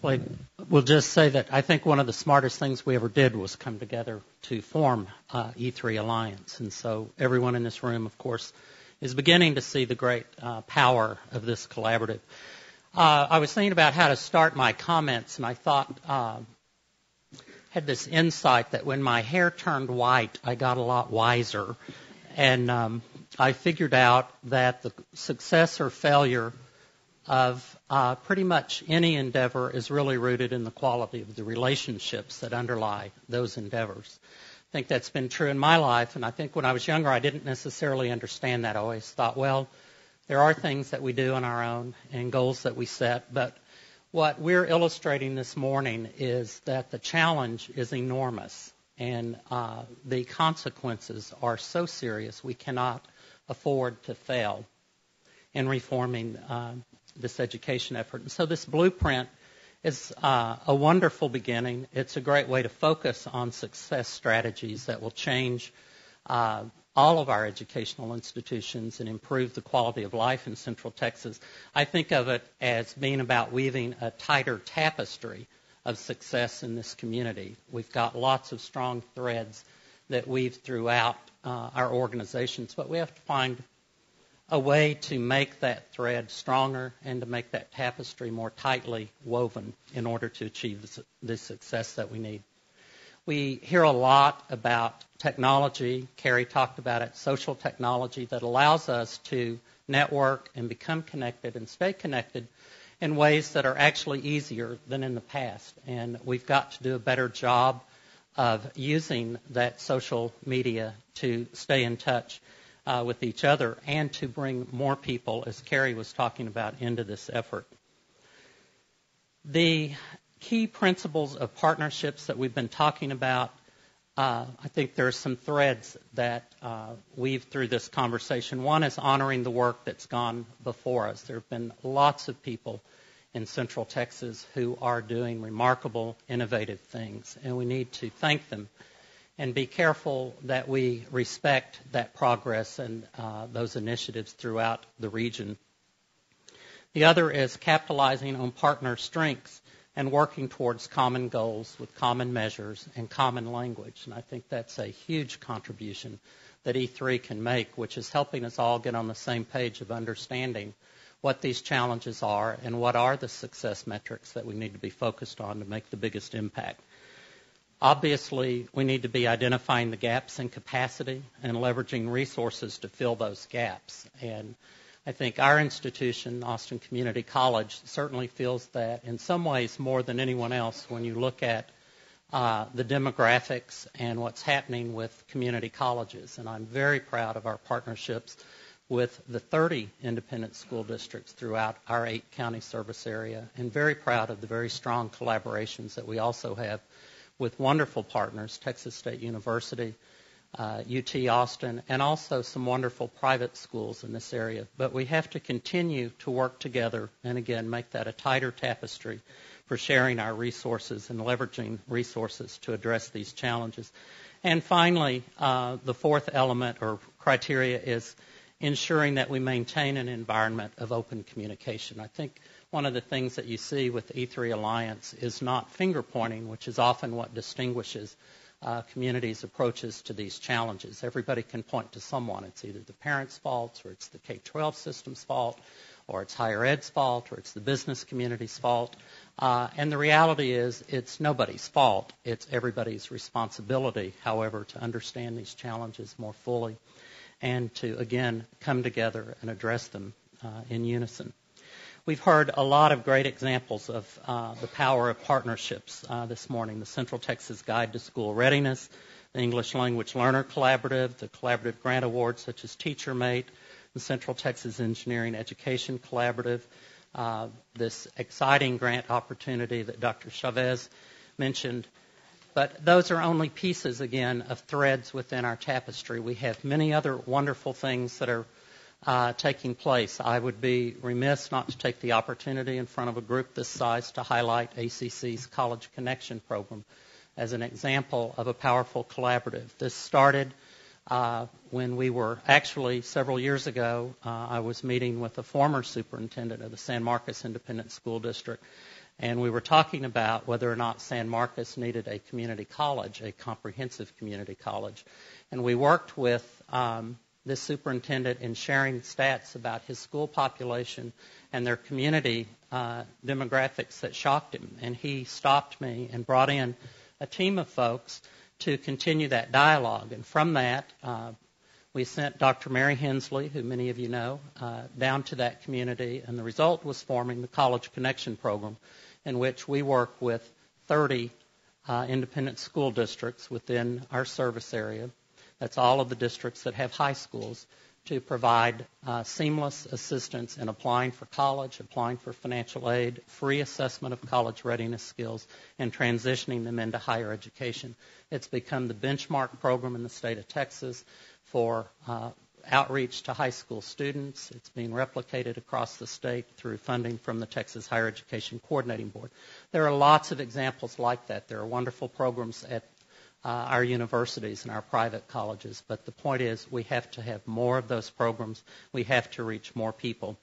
Well, we'll just say that I think one of the smartest things we ever did was come together to form E3 Alliance. And so everyone in this room, of course, is beginning to see the great power of this collaborative. I was thinking about how to start my comments, and I thought, had this insight that when my hair turned white, I got a lot wiser. And I figured out that the success or failure of pretty much any endeavor is really rooted in the quality of the relationships that underlie those endeavors. I think that's been true in my life, and I think when I was younger I didn't necessarily understand that. I always thought, well, there are things that we do on our own and goals that we set, but what we're illustrating this morning is that the challenge is enormous, and the consequences are so serious we cannot afford to fail in reforming this education effort. And so this blueprint is a wonderful beginning. It's a great way to focus on success strategies that will change all of our educational institutions and improve the quality of life in Central Texas. I think of it as being about weaving a tighter tapestry of success in this community. We've got lots of strong threads that weave throughout our organizations, but we have to find a way to make that thread stronger and to make that tapestry more tightly woven in order to achieve the success that we need. We hear a lot about technology. Carrie talked about it, social technology that allows us to network and become connected and stay connected in ways that are actually easier than in the past. And we've got to do a better job of using that social media to stay in touch with each other and to bring more people, as Carrie was talking about, into this effort. The key principles of partnerships that we've been talking about, I think there are some threads that weave through this conversation. One is honoring the work that's gone before us. There have been lots of people in Central Texas who are doing remarkable, innovative things, and we need to thank them and be careful that we respect that progress and those initiatives throughout the region. The other is capitalizing on partner strengths and working towards common goals with common measures and common language. And I think that's a huge contribution that E3 can make, which is helping us all get on the same page of understanding what these challenges are and what are the success metrics that we need to be focused on to make the biggest impact. Obviously, we need to be identifying the gaps in capacity and leveraging resources to fill those gaps. And I think our institution, Austin Community College, certainly feels that in some ways more than anyone else when you look at the demographics and what's happening with community colleges. And I'm very proud of our partnerships with the 30 independent school districts throughout our 8-county service area, and very proud of the very strong collaborations that we also have with wonderful partners, Texas State University, UT Austin, and also some wonderful private schools in this area. But we have to continue to work together and, again, make that a tighter tapestry for sharing our resources and leveraging resources to address these challenges. And finally, the fourth element or criteria is ensuring that we maintain an environment of open communication. I think one of the things that you see with E3 Alliance is not finger-pointing, which is often what distinguishes communities' approaches to these challenges. Everybody can point to someone. It's either the parents' fault, or it's the K-12 system's fault, or it's higher ed's fault, or it's the business community's fault. And the reality is it's nobody's fault. It's everybody's responsibility, however, to understand these challenges more fully and to, again, come together and address them in unison. We've heard a lot of great examples of the power of partnerships this morning. The Central Texas Guide to School Readiness, the English Language Learner Collaborative, the collaborative grant awards such as TeacherMate, the Central Texas Engineering Education Collaborative, this exciting grant opportunity that Dr. Chavez mentioned. But those are only pieces, again, of threads within our tapestry. We have many other wonderful things that are taking place. I would be remiss not to take the opportunity in front of a group this size to highlight ACC's College Connection program as an example of a powerful collaborative. This started when we were actually several years ago, I was meeting with a former superintendent of the San Marcos Independent School District, and we were talking about whether or not San Marcos needed a community college, a comprehensive community college. And we worked with this superintendent in sharing stats about his school population and their community demographics that shocked him. And he stopped me and brought in a team of folks to continue that dialogue. And from that, we sent Dr. Mary Hensley, who many of you know, down to that community. And the result was forming the College Connection Program, in which we work with 30 independent school districts within our service area. That's all of the districts that have high schools, to provide seamless assistance in applying for college, applying for financial aid, free assessment of college readiness skills, and transitioning them into higher education. It's become the benchmark program in the state of Texas for outreach to high school students. It's being replicated across the state through funding from the Texas Higher Education Coordinating Board. There are lots of examples like that. There are wonderful programs at our universities and our private colleges, but the point is we have to have more of those programs. We have to reach more people.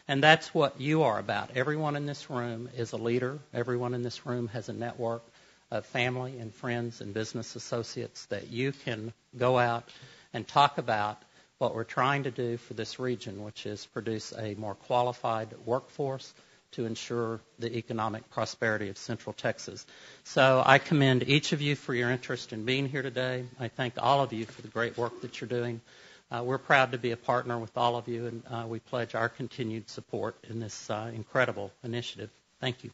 And that's what you are about. Everyone in this room is a leader. Everyone in this room has a network of family and friends and business associates that you can go out and talk about what we're trying to do for this region, which is produce a more qualified workforce to ensure the economic prosperity of Central Texas. So I commend each of you for your interest in being here today. I thank all of you for the great work that you're doing. We're proud to be a partner with all of you, and we pledge our continued support in this incredible initiative. Thank you.